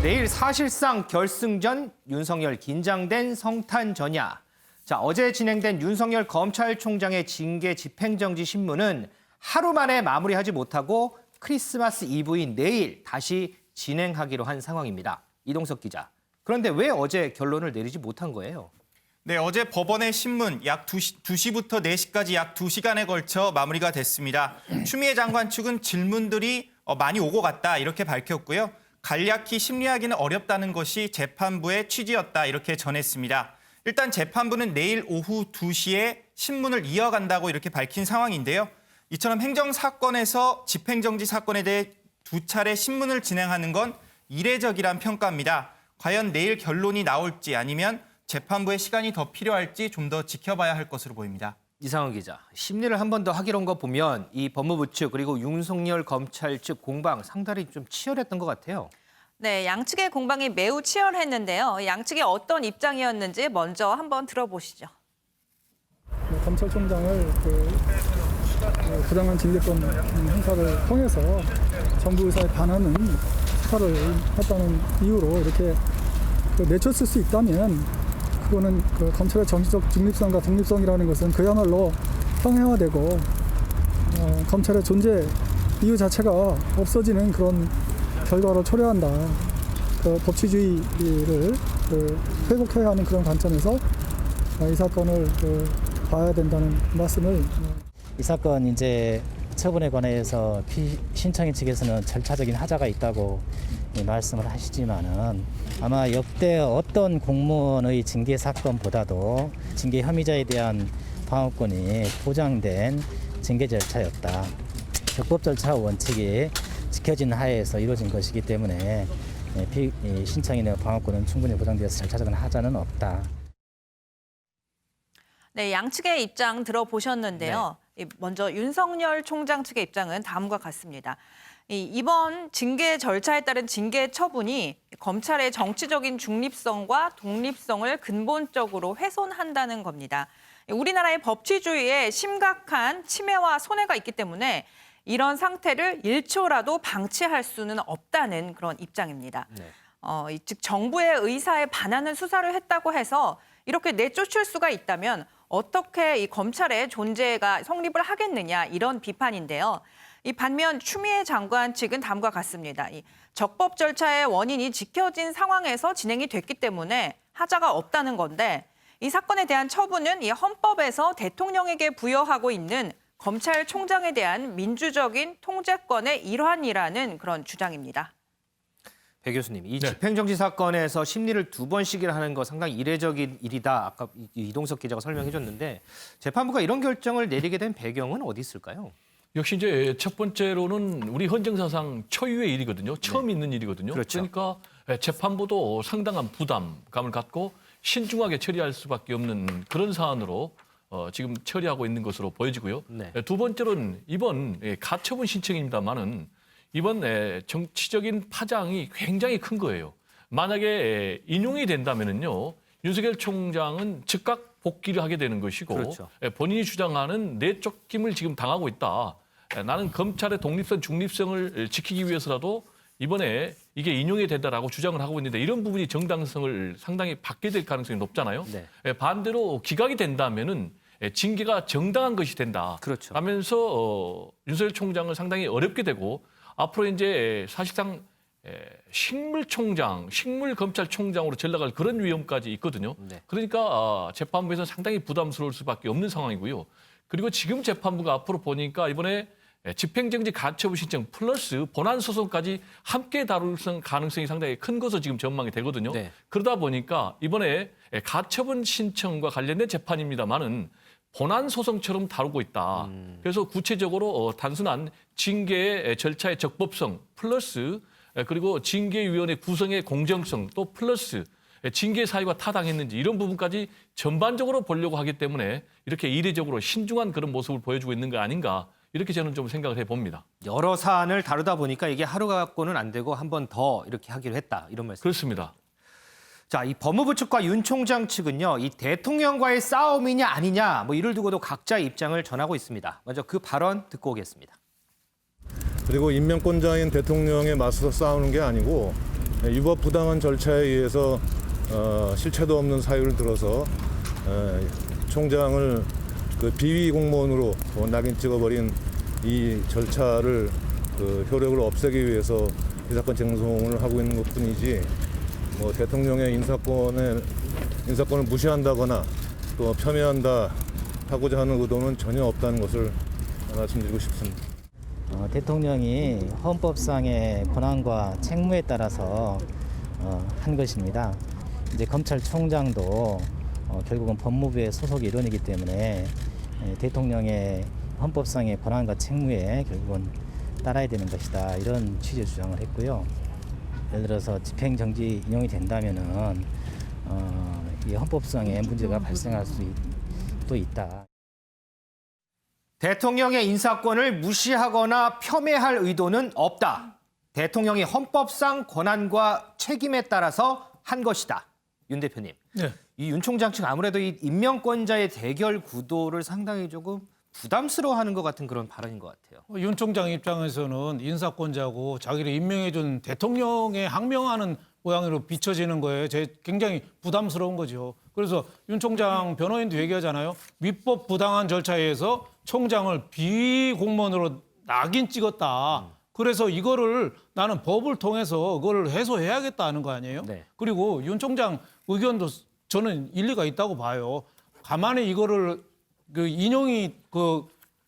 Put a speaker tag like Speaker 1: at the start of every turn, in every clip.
Speaker 1: 내일 사실상 결승전 윤석열 긴장된 성탄 전야. 자, 어제 진행된 윤석열 검찰총장의 징계 집행정지 신문은 하루 만에 마무리하지 못하고 크리스마스 이브인 내일 다시 진행하기로 한 상황입니다. 이동석 기자. 그런데 왜 어제 결론을 내리지 못한 거예요?
Speaker 2: 네, 어제 법원의 신문 약 2시부터 4시까지 약 2시간에 걸쳐 마무리가 됐습니다. 추미애 장관 측은 질문들이 많이 오고 갔다 이렇게 밝혔고요. 간략히 심리하기는 어렵다는 것이 재판부의 취지였다 이렇게 전했습니다. 일단 재판부는 내일 오후 2시에 신문을 이어간다고 이렇게 밝힌 상황인데요. 이처럼 행정사건에서 집행정지 사건에 대해 두 차례 신문을 진행하는 건 이례적이란 평가입니다. 과연 내일 결론이 나올지 아니면 재판부의 시간이 더 필요할지 좀 더 지켜봐야 할 것으로 보입니다.
Speaker 1: 이상은 기자, 심리를 한 번 더 하기로 한 거 보면 이 법무부 측 그리고 윤석열 검찰 측 공방 상당히 좀 치열했던 것 같아요.
Speaker 3: 네, 양측의 공방이 매우 치열했는데요. 양측이 어떤 입장이었는지 먼저 한번 들어보시죠.
Speaker 4: 검찰총장을 부당한 징계권 행사를 통해서 정부 의사에 반하는 수사를 했다는 이유로 이렇게 내쳤을 수 있다면 그거는 검찰의 정치적 중립성과 독립성이라는 것은 그야말로 평행화되고 검찰의 존재 이유 자체가 없어지는 그런 결과로 초래한다. 법치주의를 회복해야 하는 그런 관점에서 이 사건을 봐야 된다는 말씀을.
Speaker 5: 이 사건 이제 처분에 관해서 신청인 측에서는 절차적인 하자가 있다고 말씀을 하시지만은 아마 역대 어떤 공무원의 징계 사건보다도 징계 혐의자에 대한 방어권이 보장된 징계 절차였다. 적법 절차 원칙이 지켜진 하에서 이루어진 것이기 때문에 신청인의 방어권은 충분히 보장되어서 절차적인 하자는 없다.
Speaker 3: 네, 양측의 입장 들어보셨는데요. 네. 먼저 윤석열 총장 측의 입장은 다음과 같습니다. 이번 징계 절차에 따른 징계 처분이 검찰의 정치적인 중립성과 독립성을 근본적으로 훼손한다는 겁니다. 우리나라의 법치주의에 심각한 침해와 손해가 있기 때문에 이런 상태를 1초라도 방치할 수는 없다는 그런 입장입니다. 네. 즉 정부의 의사에 반하는 수사를 했다고 해서 이렇게 내쫓을 수가 있다면 어떻게 이 검찰의 존재가 성립을 하겠느냐 이런 비판인데요. 이 반면 추미애 장관 측은 다음과 같습니다. 이 적법 절차의 원인이 지켜진 상황에서 진행이 됐기 때문에 하자가 없다는 건데 이 사건에 대한 처분은 이 헌법에서 대통령에게 부여하고 있는 검찰총장에 대한 민주적인 통제권의 일환이라는 그런 주장입니다.
Speaker 1: 배 교수님, 이 집행정지 사건에서 심리를 2번씩이나 하는 거 상당히 이례적인 일이다. 아까 이동석 기자가 설명해 줬는데 재판부가 이런 결정을 내리게 된 배경은 어디 있을까요?
Speaker 6: 역시 이제 첫 번째로는 우리 헌정사상 초유의 일이거든요. 처음 있는 일이거든요.
Speaker 1: 그렇죠.
Speaker 6: 그러니까 재판부도 상당한 부담감을 갖고 신중하게 처리할 수밖에 없는 그런 사안으로 지금 처리하고 있는 것으로 보여지고요.
Speaker 1: 네.
Speaker 6: 두 번째로는 이번 가처분 신청입니다만은 이번 정치적인 파장이 굉장히 큰 거예요. 만약에 인용이 된다면은요, 윤석열 총장은 즉각 복귀를 하게 되는 것이고
Speaker 1: 그렇죠.
Speaker 6: 본인이 주장하는 내쫓김을 지금 당하고 있다. 나는 검찰의 독립성, 중립성을 지키기 위해서라도 이번에 이게 인용이 된다라고 주장을 하고 있는데 이런 부분이 정당성을 상당히 받게 될 가능성이 높잖아요.
Speaker 1: 네.
Speaker 6: 반대로 기각이 된다면은 징계가 정당한 것이 된다.
Speaker 1: 그렇죠.
Speaker 6: 하면서 윤석열 총장은 상당히 어렵게 되고 앞으로 이제 사실상 식물총장, 식물검찰총장으로 전락할 그런 위험까지 있거든요.
Speaker 1: 네.
Speaker 6: 그러니까 재판부에서 상당히 부담스러울 수밖에 없는 상황이고요. 그리고 지금 재판부가 앞으로 보니까 이번에 집행정지 가처분 신청 플러스 본안소송까지 함께 다룰 가능성이 상당히 큰 것으로 지금 전망이 되거든요.
Speaker 1: 네.
Speaker 6: 그러다 보니까 이번에 가처분 신청과 관련된 재판입니다만은 본안소송처럼 다루고 있다. 그래서 구체적으로 단순한 징계의 절차의 적법성 플러스 그리고 징계위원회 구성의 공정성 또 플러스 징계 사유가 타당했는지 이런 부분까지 전반적으로 보려고 하기 때문에 이렇게 이례적으로 신중한 그런 모습을 보여주고 있는 거 아닌가 이렇게 저는 좀 생각을 해봅니다.
Speaker 1: 여러 사안을 다루다 보니까 이게 하루 갖고는 안 되고 한 번 더 이렇게 하기로 했다. 이런 말씀.
Speaker 6: 그렇습니다.
Speaker 1: 자, 이 법무부 측과 윤 총장 측은요, 이 대통령과의 싸움이냐 아니냐 뭐 이를 두고도 각자 입장을 전하고 있습니다. 먼저 그 발언 듣고 오겠습니다.
Speaker 7: 그리고 임명권자인 대통령에 맞서서 싸우는 게 아니고 위법 부당한 절차에 의해서 실체도 없는 사유를 들어서 총장을 그 비위 공무원으로 낙인 찍어버린 이 절차를 그 효력을 없애기 위해서 이 사건 쟁송을 하고 있는 것뿐이지 뭐 대통령의 인사권을 무시한다거나 또 폄훼한다 하고자 하는 의도는 전혀 없다는 것을 말씀드리고 싶습니다.
Speaker 5: 대통령이 헌법상의 권한과 책무에 따라서 한 것입니다. 이제 검찰총장도 결국은 법무부의 소속 일원이기 때문에 대통령의 헌법상의 권한과 책무에 결국은 따라야 되는 것이다, 이런 취지의 주장을 했고요. 예를 들어서 집행정지 인용이 된다면은 이 헌법상의 문제가 발생할 수도 있다.
Speaker 1: 대통령의 인사권을 무시하거나 폄훼할 의도는 없다. 대통령이 헌법상 권한과 책임에 따라서 한 것이다. 윤 대표님,
Speaker 8: 네.
Speaker 1: 이 윤 총장 측 아무래도 이 임명권자의 대결 구도를 상당히 조금 부담스러워하는 것 같은 그런 발언인 것 같아요.
Speaker 8: 윤 총장 입장에서는 인사권자고 자기를 임명해준 대통령에 항명하는 모양으로 비춰지는 거예요. 굉장히 부담스러운 거죠. 그래서 윤 총장 변호인도 얘기하잖아요. 위법 부당한 절차에 의해서 총장을 비공무원으로 낙인 찍었다. 그래서 이거를 나는 법을 통해서 그걸 해소해야겠다는 거 아니에요?
Speaker 1: 네.
Speaker 8: 그리고 윤 총장 의견도 저는 일리가 있다고 봐요. 가만히 이거를 인용이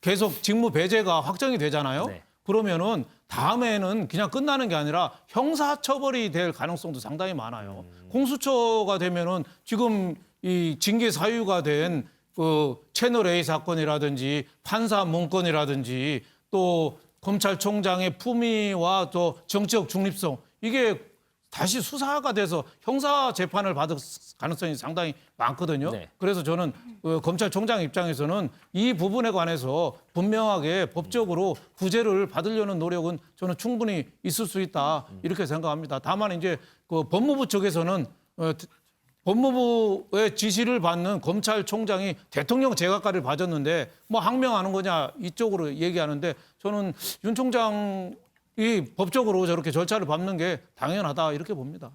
Speaker 8: 계속 직무 배제가 확정이 되잖아요.
Speaker 1: 네.
Speaker 8: 그러면은 다음에는 그냥 끝나는 게 아니라 형사처벌이 될 가능성도 상당히 많아요. 공수처가 되면은 지금 이 징계 사유가 된 채널 A 사건이라든지 판사 문건이라든지 또 검찰총장의 품위와 또 정치적 중립성, 이게 다시 수사가 돼서 형사 재판을 받을 가능성이 상당히 많거든요.
Speaker 1: 네.
Speaker 8: 그래서 저는 검찰총장 입장에서는 이 부분에 관해서 분명하게 법적으로 구제를 받으려는 노력은 저는 충분히 있을 수 있다, 이렇게 생각합니다. 다만 이제 법무부 쪽에서는 법무부의 지시를 받는 검찰총장이 대통령 제각각을 봐줬는데 뭐 항명하는 거냐 이쪽으로 얘기하는데, 저는 윤 총장이 법적으로 저렇게 절차를 밟는 게 당연하다, 이렇게 봅니다.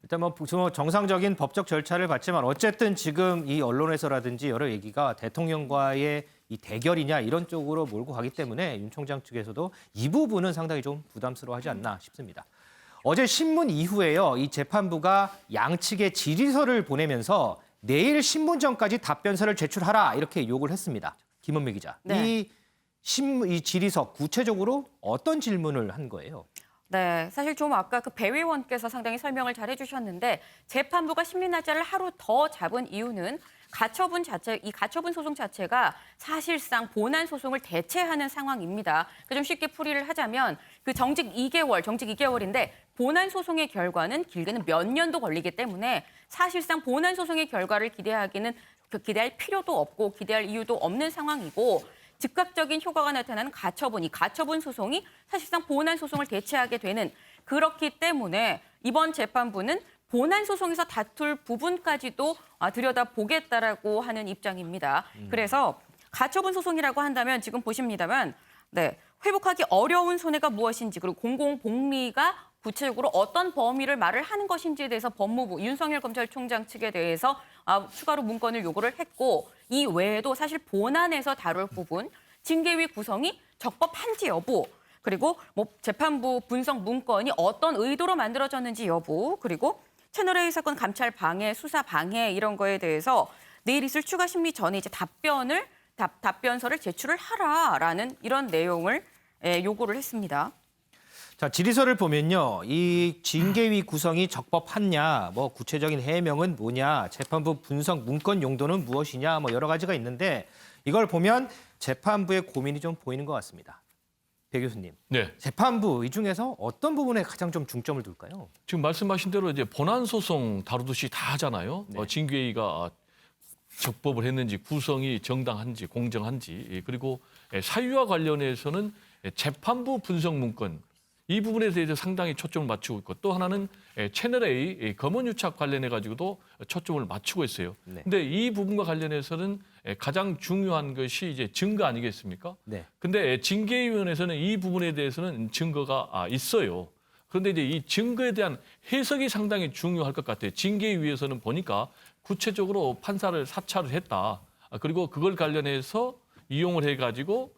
Speaker 1: 일단 뭐 정상적인 법적 절차를 밟지만 어쨌든 지금 이 언론에서라든지 여러 얘기가 대통령과의 이 대결이냐 이런 쪽으로 몰고 가기 때문에 윤 총장 측에서도 이 부분은 상당히 좀 부담스러워하지 않나 싶습니다. 어제 신문 이후에요, 이 재판부가 양측에 질의서를 보내면서 내일 신문전까지 답변서를 제출하라 이렇게 요구를 했습니다. 김은미 기자,
Speaker 9: 네.
Speaker 1: 이 질의서 구체적으로 어떤 질문을 한 거예요?
Speaker 9: 네, 사실 좀 아까 배 의원께서 상당히 설명을 잘 해주셨는데, 재판부가 심리날짜를 하루 더 잡은 이유는 이 가처분 소송 자체가 사실상 본안 소송을 대체하는 상황입니다. 좀 쉽게 풀이를 하자면 정직 2개월인데 본안 소송의 결과는 길게는 몇 년도 걸리기 때문에 사실상 본안 소송의 결과를 기대할 필요도 없고 기대할 이유도 없는 상황이고, 즉각적인 효과가 나타나는 이 가처분 소송이 사실상 본안 소송을 대체하게 되는, 그렇기 때문에 이번 재판부는 본안 소송에서 다툴 부분까지도 들여다보겠다라고 하는 입장입니다. 그래서 가처분 소송이라고 한다면 지금 보십니다만, 회복하기 어려운 손해가 무엇인지, 그리고 공공복리가 구체적으로 어떤 범위를 말을 하는 것인지에 대해서 법무부 윤석열 검찰총장 측에 대해서 추가로 문건을 요구를 했고, 이 외에도 사실 본안에서 다룰 부분, 징계위 구성이 적법한지 여부, 그리고 재판부 분석 문건이 어떤 의도로 만들어졌는지 여부, 그리고 채널A 사건 감찰 방해, 수사 방해 이런 거에 대해서 내일 있을 추가 심리 전에 이제 답변서를 제출을 하라라는 이런 내용을 요구를 했습니다.
Speaker 1: 자, 질의서를 보면요, 이 징계위 구성이 적법하냐, 뭐 구체적인 해명은 뭐냐, 재판부 분석 문건 용도는 무엇이냐, 뭐 여러 가지가 있는데 이걸 보면 재판부의 고민이 좀 보이는 것 같습니다. 배 교수님,
Speaker 6: 네.
Speaker 1: 재판부 이 중에서 어떤 부분에 가장 좀 중점을 둘까요?
Speaker 6: 지금 말씀하신 대로 이제 본안 소송 다루듯이 다 하잖아요.
Speaker 1: 네.
Speaker 6: 징계위가 적법을 했는지, 구성이 정당한지, 공정한지, 그리고 사유와 관련해서는 재판부 분석 문건, 이 부분에 대해서 상당히 초점을 맞추고 있고, 또 하나는 채널A 검언유착 관련해 가지고도 초점을 맞추고 있어요.
Speaker 1: 네.
Speaker 6: 근데 이 부분과 관련해서는 가장 중요한 것이 이제 증거 아니겠습니까?
Speaker 1: 네.
Speaker 6: 근데 징계위원회에서는 이 부분에 대해서는 증거가 있어요. 그런데 이제 이 증거에 대한 해석이 상당히 중요할 것 같아요. 징계위에서는 보니까 구체적으로 판사를 사찰을 했다. 그리고 그걸 관련해서 이용을 해가지고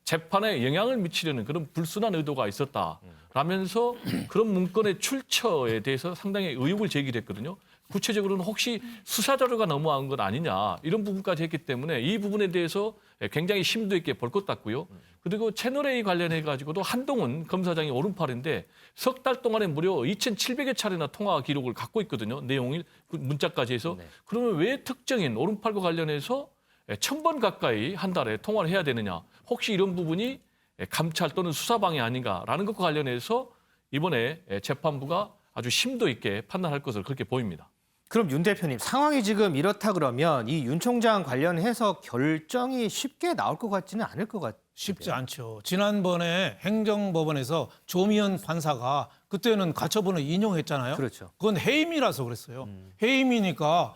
Speaker 6: 재판에 영향을 미치려는 그런 불순한 의도가 있었다. 라면서 그런 문건의 출처에 대해서 상당히 의혹을 제기했거든요. 구체적으로는 혹시 수사자료가 넘어간 건 아니냐 이런 부분까지 했기 때문에 이 부분에 대해서 굉장히 심도 있게 볼 것 같고요. 그리고 채널A 관련해 가지고도 한동훈 검사장이 오른팔인데 석 달 동안에 무려 2,700여 차례나 통화 기록을 갖고 있거든요. 내용을 문자까지 해서. 그러면 왜 특정인 오른팔과 관련해서 1,000번 가까이 한 달에 통화를 해야 되느냐. 혹시 이런 부분이 감찰 또는 수사 방해 아닌가라는 것과 관련해서 이번에 재판부가 아주 심도 있게 판단할 것으로 그렇게 보입니다.
Speaker 1: 그럼 윤 대표님, 상황이 지금 이렇다 그러면 이 윤 총장 관련해서 결정이 쉽게 나올 것 같지는 않을 것 같아요.
Speaker 8: 쉽지 않죠. 지난번에 행정법원에서 조미연 판사가 그때는 가처분을 인용했잖아요.
Speaker 1: 그렇죠.
Speaker 8: 그건 해임이라서 그랬어요. 해임이니까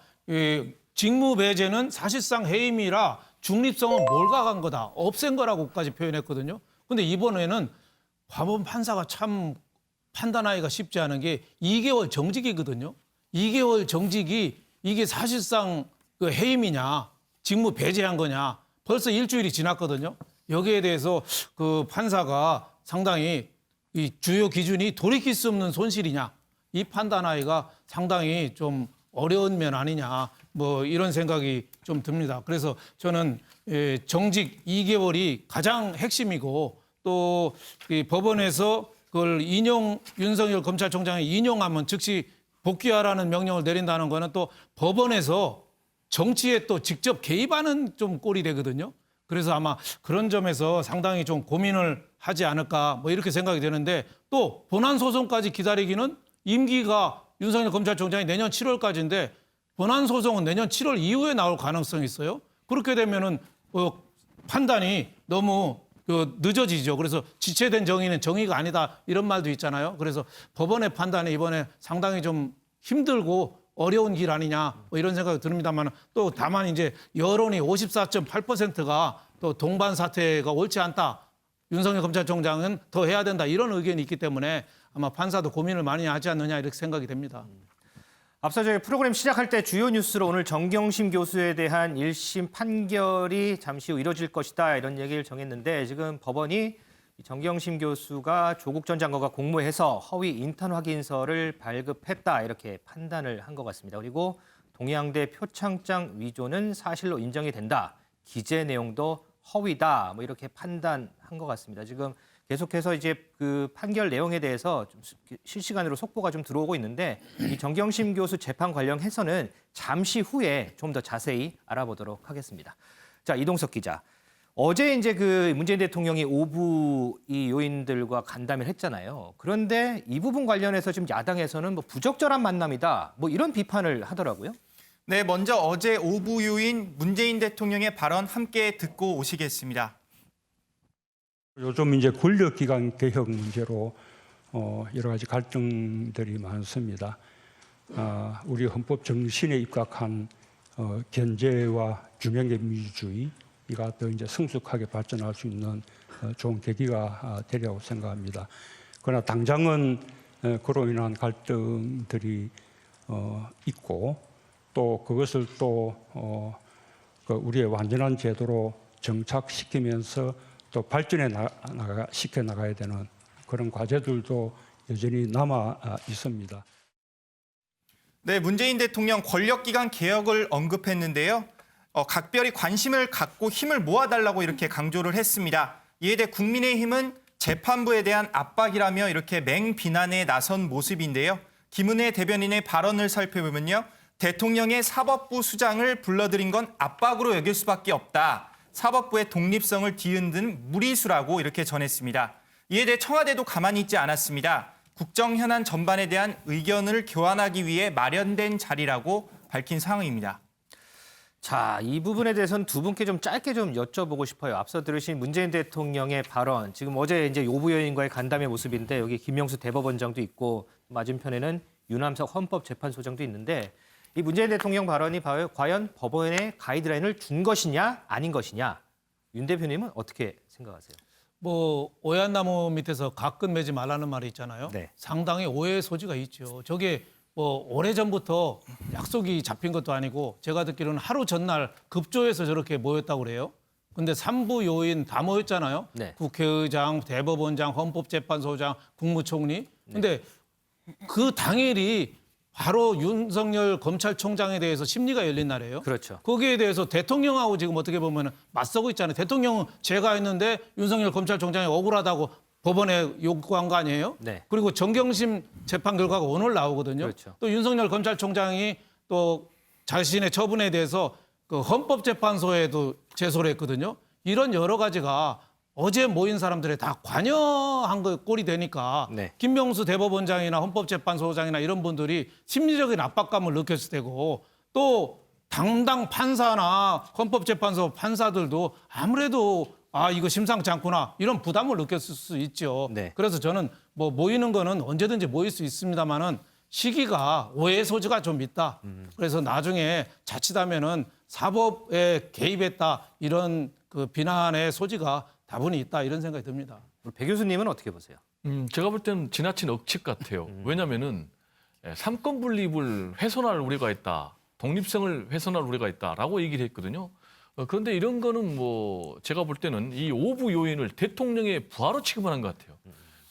Speaker 8: 직무 배제는 사실상 해임이라 중립성은 몰각한 거다. 없앤 거라고까지 표현했거든요. 근데 이번에는 법원 판사가 참 판단하기가 쉽지 않은 게 2개월 정직이거든요. 2개월 정직이 이게 사실상 그 해임이냐, 직무 배제한 거냐, 벌써 일주일이 지났거든요. 여기에 대해서 그 판사가 상당히 이 주요 기준이 돌이킬 수 없는 손실이냐, 이 판단하기가 상당히 좀 어려운 면 아니냐, 뭐 이런 생각이 좀 듭니다. 그래서 저는 정직 2개월이 가장 핵심이고 또 이 법원에서 그걸 윤석열 검찰총장이 인용하면 즉시 복귀하라는 명령을 내린다는 거는 또 법원에서 정치에 또 직접 개입하는 좀 꼴이 되거든요. 그래서 아마 그런 점에서 상당히 좀 고민을 하지 않을까 뭐 이렇게 생각이 되는데 또 본안 소송까지 기다리기는 임기가 윤석열 검찰총장이 내년 7월까지인데 본안 소송은 내년 7월 이후에 나올 가능성이 있어요. 그렇게 되면은 판단이 너무 늦어지죠. 그래서 지체된 정의는 정의가 아니다 이런 말도 있잖아요. 그래서 법원의 판단이 이번에 상당히 좀 힘들고 어려운 길 아니냐 뭐 이런 생각이 듭니다만 또 다만 이제 여론이 54.8%가 또 동반 사태가 옳지 않다. 윤석열 검찰총장은 더 해야 된다 이런 의견이 있기 때문에 아마 판사도 고민을 많이 하지 않느냐 이렇게 생각이 됩니다.
Speaker 1: 앞서 저희 프로그램 시작할 때 주요 뉴스로 오늘 정경심 교수에 대한 1심 판결이 잠시 후 이뤄질 것이다 이런 얘기를 정했는데 지금 법원이 정경심 교수가 조국 전 장관과 공모해서 허위 인턴 확인서를 발급했다 이렇게 판단을 한 것 같습니다. 그리고 동양대 표창장 위조는 사실로 인정이 된다. 기재 내용도 허위다. 뭐 이렇게 판단한 것 같습니다. 지금 계속해서 이제 그 판결 내용에 대해서 좀 실시간으로 속보가 좀 들어오고 있는데 이 정경심 교수 재판 관련해서는 잠시 후에 좀 더 자세히 알아보도록 하겠습니다. 자, 이동석 기자. 어제 이제 그 문재인 대통령이 오부 이 요인들과 간담회를 했잖아요. 그런데 이 부분 관련해서 지금 야당에서는 뭐 부적절한 만남이다. 뭐 이런 비판을 하더라고요.
Speaker 2: 네, 먼저 어제 오부 요인 문재인 대통령의 발언 함께 듣고 오시겠습니다.
Speaker 10: 요즘 이제 권력기관 개혁 문제로 여러 가지 갈등들이 많습니다. 우리 헌법 정신에 입각한 견제와 균형의 민주주의가 더 이제 성숙하게 발전할 수 있는 좋은 계기가 되리라고 생각합니다. 그러나 당장은 그로 인한 갈등들이 있고 또 그것을 또 우리의 완전한 제도로 정착시키면서 또 발전해 시켜 나가야 되는 그런 과제들도 여전히 남아 있습니다.
Speaker 2: 네, 문재인 대통령 권력기관 개혁을 언급했는데요. 각별히 관심을 갖고 힘을 모아달라고 이렇게 강조를 했습니다. 이에 대해 국민의힘은 재판부에 대한 압박이라며 이렇게 맹비난에 나선 모습인데요. 김은혜 대변인의 발언을 살펴보면요. 대통령의 사법부 수장을 불러들인 건 압박으로 여길 수밖에 없다. 사법부의 독립성을 뒤흔든 무리수라고 이렇게 전했습니다. 이에 대해 청와대도 가만히 있지 않았습니다. 국정 현안 전반에 대한 의견을 교환하기 위해 마련된 자리라고 밝힌 상황입니다.
Speaker 1: 자, 이 부분에 대해서는 두 분께 좀 짧게 좀 여쭤보고 싶어요. 앞서 들으신 문재인 대통령의 발언, 지금 어제 이제 오부 여인과의 간담회 모습인데 여기 김명수 대법원장도 있고 맞은편에는 유남석 헌법재판소장도 있는데 이 문재인 대통령 발언이 과연 법원에 가이드라인을 준 것이냐 아닌 것이냐 윤 대표님은 어떻게 생각하세요?
Speaker 8: 뭐 오얏나무 밑에서 가끔 매지 말라는 말이 있잖아요.
Speaker 1: 네.
Speaker 8: 상당히 오해의 소지가 있죠. 저게 뭐 오래전부터 약속이 잡힌 것도 아니고 제가 듣기로는 하루 전날 급조해서 저렇게 모였다고 그래요. 근데 3부 요인 다 모였잖아요.
Speaker 1: 네.
Speaker 8: 국회의장, 대법원장, 헌법재판소장, 국무총리. 근데 그 당일이 바로 윤석열 검찰총장에 대해서 심리가 열린 날이에요.
Speaker 1: 그렇죠.
Speaker 8: 거기에 대해서 대통령하고 지금 어떻게 보면 맞서고 있잖아요. 대통령은 제가 했는데 윤석열 검찰총장이 억울하다고 법원에 요구한 거 아니에요?
Speaker 1: 네.
Speaker 8: 그리고 정경심 재판 결과가 오늘 나오거든요.
Speaker 1: 그렇죠.
Speaker 8: 또 윤석열 검찰총장이 또 자신의 처분에 대해서 그 헌법재판소에도 제소를 했거든요. 이런 여러 가지가 어제 모인 사람들의 다 관여한 거 꼴이 되니까
Speaker 1: 네.
Speaker 8: 김명수 대법원장이나 헌법재판소장이나 이런 분들이 심리적인 압박감을 느꼈을 테고 또 당당 판사나 헌법재판소 판사들도 아무래도 이거 심상치 않구나 이런 부담을 느꼈을 수 있죠.
Speaker 1: 네.
Speaker 8: 그래서 저는 뭐 모이는 거는 언제든지 모일 수 있습니다만은 시기가 오해 소지가 좀 있다. 그래서 나중에 자칫하면은 사법에 개입했다 이런 그 비난의 소지가 다분히 있다 이런 생각이 듭니다.
Speaker 1: 우리 배 교수님은 어떻게 보세요?
Speaker 6: 제가 볼 때는 지나친 억측 같아요. 왜냐하면은 삼권 분립을 훼손할 우려가 있다, 독립성을 훼손할 우려가 있다라고 얘기를 했거든요. 그런데 이런 거는 뭐 제가 볼 때는 이 오부 요인을 대통령의 부하로 취급을 한 것 같아요.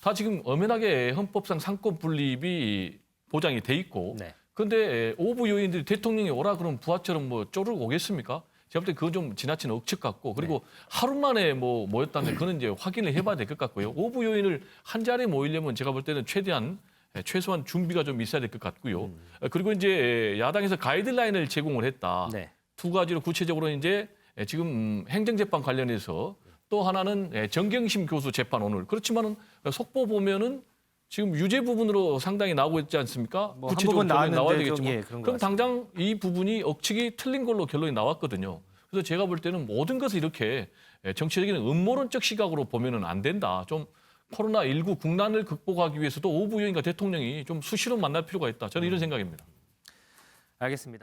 Speaker 6: 다 지금 엄연하게 헌법상 삼권 분립이 보장이 돼 있고,
Speaker 1: 네.
Speaker 6: 그런데 오부 요인들이 대통령이 오라 그러면 부하처럼 뭐 쪼르르 오겠습니까? 제가 볼 때 그건 좀 지나친 억측 같고, 그리고 하루 만에 뭐 모였다면 그건 이제 확인을 해봐야 될 것 같고요. 오부 요인을 한 자리에 모이려면 제가 볼 때는 최소한 준비가 좀 있어야 될 것 같고요. 그리고 이제 야당에서 가이드라인을 제공을 했다.
Speaker 1: 네.
Speaker 6: 두 가지로 구체적으로 이제 지금 행정재판 관련해서 또 하나는 정경심 교수 재판 오늘. 그렇지만은 속보 보면은 지금 유죄 부분으로 상당히 나오고 있지 않습니까?
Speaker 1: 뭐한
Speaker 6: 구체적으로
Speaker 1: 부분
Speaker 6: 결론이 나와야
Speaker 1: 나왔는데 좀,
Speaker 6: 되겠지만
Speaker 1: 예, 그런 것
Speaker 6: 그럼 당장 이 부분이 억측이 틀린 걸로 결론이 나왔거든요. 그래서 제가 볼 때는 모든 것을 이렇게 정치적인 음모론적 시각으로 보면은 안 된다. 좀 코로나19 국난을 극복하기 위해서도 오부 요인과 대통령이 좀 수시로 만날 필요가 있다. 저는 이런 생각입니다.
Speaker 1: 알겠습니다.